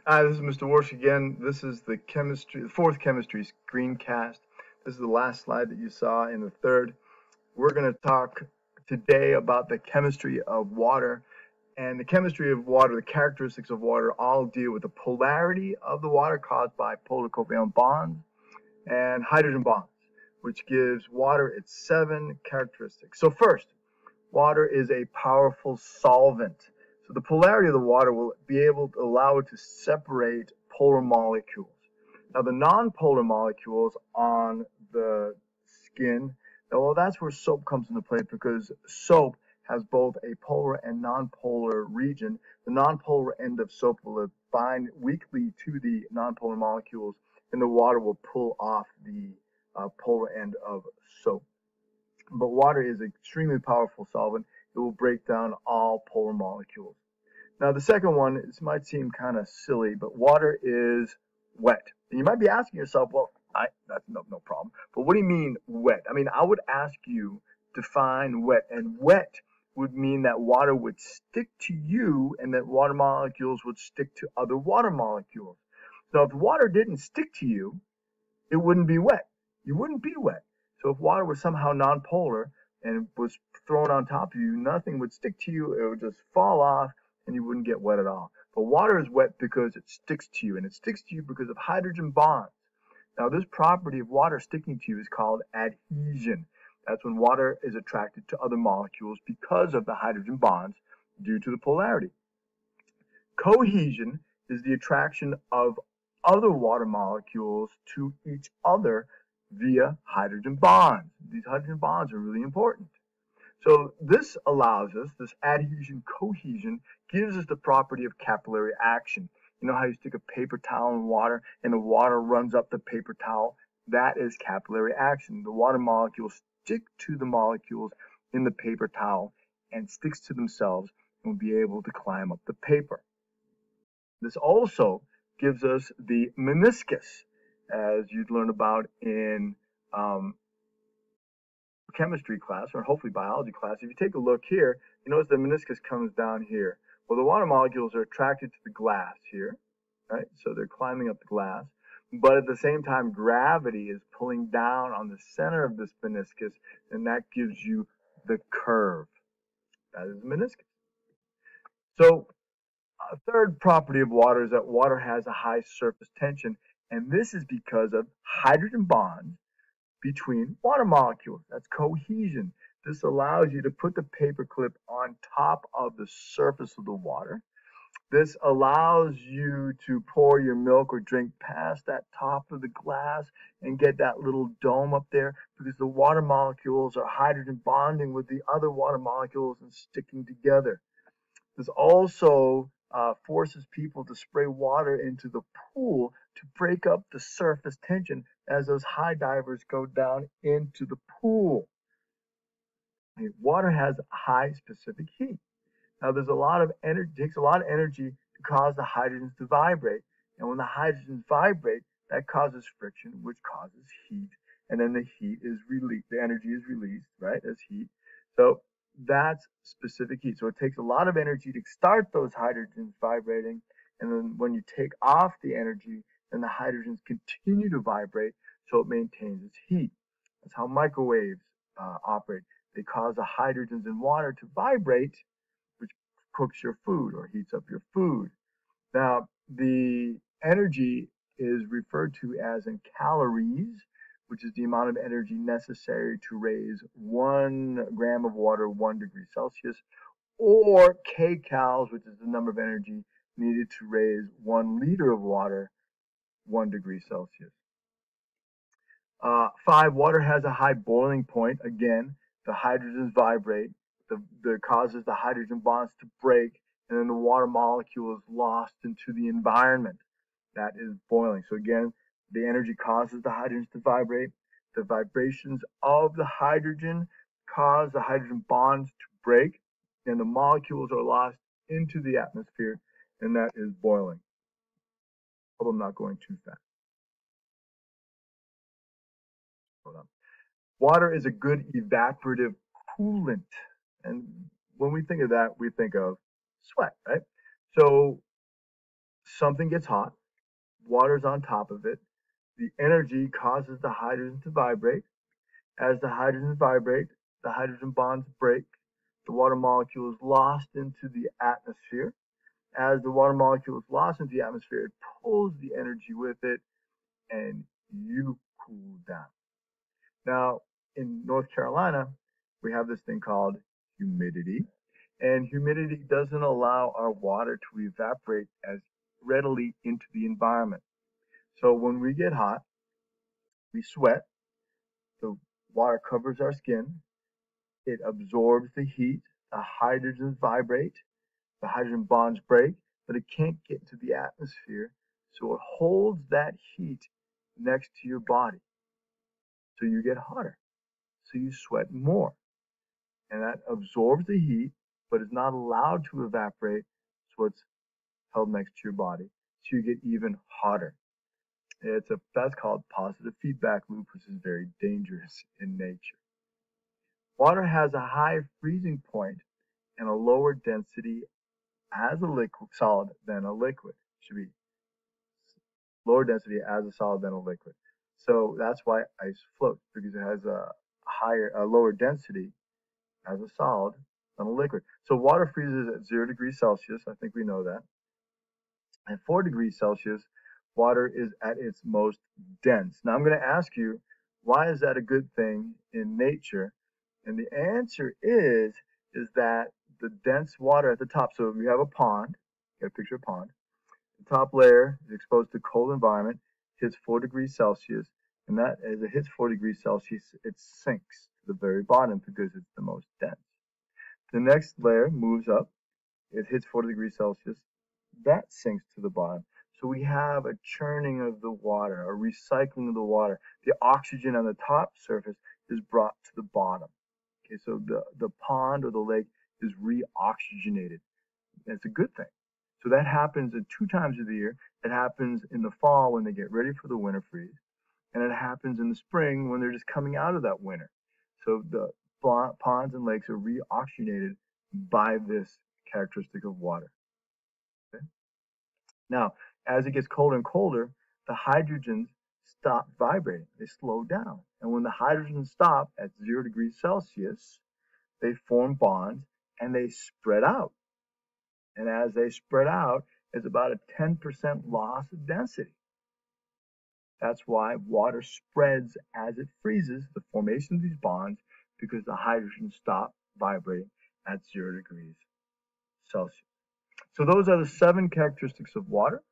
Hi, this is Mr. Warsh again. This is the fourth chemistry screencast. This is the last slide that you saw in the third. We're going to talk today about the chemistry of water. And the chemistry of water, the characteristics of water, all deal with the polarity of the water caused by polar covalent bonds and hydrogen bonds, which gives water its 7 characteristics. So first, water is a powerful solvent. So the polarity of the water will be able to allow it to separate polar molecules. Now the nonpolar molecules on the skin, well, that's where soap comes into play, because soap has both a polar and nonpolar region. The nonpolar end of soap will bind weakly to the nonpolar molecules, and the water will pull off the polar end of soap. But water is an extremely powerful solvent. It will break down all polar molecules. Now, the second one, this might seem kind of silly, but water is wet. And you might be asking yourself, well, that's no problem. But what do you mean wet? I mean, I would ask you to define wet. And wet would mean that water would stick to you and that water molecules would stick to other water molecules. So if water didn't stick to you, it wouldn't be wet. You wouldn't be wet. So if water was somehow nonpolar and was thrown on top of you, nothing would stick to you. It would just fall off and you wouldn't get wet at all. But water is wet because it sticks to you, and it sticks to you because of hydrogen bonds. Now, this property of water sticking to you is called adhesion. That's when water is attracted to other molecules because of the hydrogen bonds due to the polarity. Cohesion is the attraction of other water molecules to each other via hydrogen bonds. These hydrogen bonds are really important. So this allows us, this adhesion cohesion gives us the property of capillary action. You know how you stick a paper towel in water and the water runs up the paper towel? That is capillary action. The water molecules stick to the molecules in the paper towel and sticks to themselves and will be able to climb up the paper. This also gives us the meniscus, as you'd learn about in chemistry class, or hopefully biology class. If you take a look here, you notice the meniscus comes down here. Well, the water molecules are attracted to the glass here, right? So they're climbing up the glass. But at the same time, gravity is pulling down on the center of this meniscus, and that gives you the curve. That is the meniscus. So a third property of water is that water has a high surface tension, and this is because of hydrogen bonds between water molecules. That's cohesion. This allows you to put the paperclip on top of the surface of the water. This allows you to pour your milk or drink past that top of the glass and get that little dome up there, because the water molecules are hydrogen bonding with the other water molecules and sticking together. This also forces people to spray water into the pool to break up the surface tension as those high divers go down into the pool. Water has high specific heat. Now, there's a lot of energy, it takes a lot of energy to cause the hydrogens to vibrate. And when the hydrogens vibrate, that causes friction, which causes heat. And then the heat is released, the energy is released, right, as heat. So that's specific heat. So it takes a lot of energy to start those hydrogens vibrating. And then when you take off the energy, then the hydrogens continue to vibrate, so it maintains its heat. That's how microwaves operate. They cause the hydrogens in water to vibrate, which cooks your food or heats up your food. Now, the energy is referred to as in calories, which is the amount of energy necessary to raise 1 gram of water 1 degree Celsius, or kcals, which is the number of energy needed to raise 1 liter of water 1 degree Celsius. 5, water has a high boiling point. Again, the hydrogens vibrate, that causes the hydrogen bonds to break, and then the water molecule is lost into the environment. That is boiling. So again, the energy causes the hydrogens to vibrate. The vibrations of the hydrogen cause the hydrogen bonds to break, and the molecules are lost into the atmosphere, and that is boiling. Hope I'm not going too fast. Hold on. Water is a good evaporative coolant. And when we think of that, we think of sweat, right? So something gets hot, water's on top of it, the energy causes the hydrogen to vibrate. As the hydrogens vibrate, the hydrogen bonds break, the water molecule is lost into the atmosphere. As the water molecule is lost into the atmosphere, it pulls the energy with it, and you cool down. Now, in North Carolina, we have this thing called humidity, and humidity doesn't allow our water to evaporate as readily into the environment. So when we get hot, we sweat, the water covers our skin, it absorbs the heat, the hydrogens vibrate, the hydrogen bonds break, but it can't get into the atmosphere, so it holds that heat next to your body. So you get hotter, so you sweat more. And that absorbs the heat, but is not allowed to evaporate, so it's held next to your body. So you get even hotter. That's called positive feedback loop, which is very dangerous in nature. Water has a high freezing point and a lower density as a liquid solid than a liquid. It should be lower density as a solid than a liquid. So that's why ice floats, because it has a lower density as a solid than a liquid. So water freezes at 0 degrees Celsius. I think we know that. At 4 degrees Celsius, water is at its most dense. Now I'm going to ask you, why is that a good thing in nature? And the answer is that the dense water at the top, so if you have a pond, get a picture of a pond, the top layer is exposed to cold environment, hits 4 degrees Celsius, and that as it hits 4 degrees Celsius, it sinks to the very bottom because it's the most dense. The next layer moves up, it hits 4 degrees Celsius, that sinks to the bottom. So we have a churning of the water, a recycling of the water. The oxygen on the top surface is brought to the bottom. Okay, so the pond or the lake is reoxygenated. And it's a good thing. So that happens at 2 times of the year. It happens in the fall when they get ready for the winter freeze. And it happens in the spring when they're just coming out of that winter. So the ponds and lakes are reoxygenated by this characteristic of water. Okay? Now, as it gets colder and colder, the hydrogens stop vibrating. They slow down. And when the hydrogens stop at 0 degrees Celsius, they form bonds and they spread out. And as they spread out, it's about a 10% loss of density. That's why water spreads as it freezes, the formation of these bonds, because the hydrogens stop vibrating at 0 degrees Celsius. So those are the 7 characteristics of water.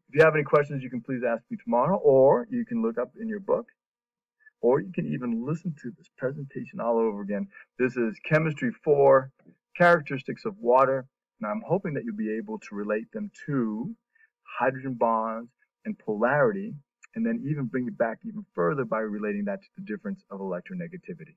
If you have any questions, you can please ask me tomorrow, or you can look up in your book, or you can even listen to this presentation all over again. This is Chemistry 4, Characteristics of Water, and I'm hoping that you'll be able to relate them to hydrogen bonds and polarity, and then even bring it back even further by relating that to the difference of electronegativity.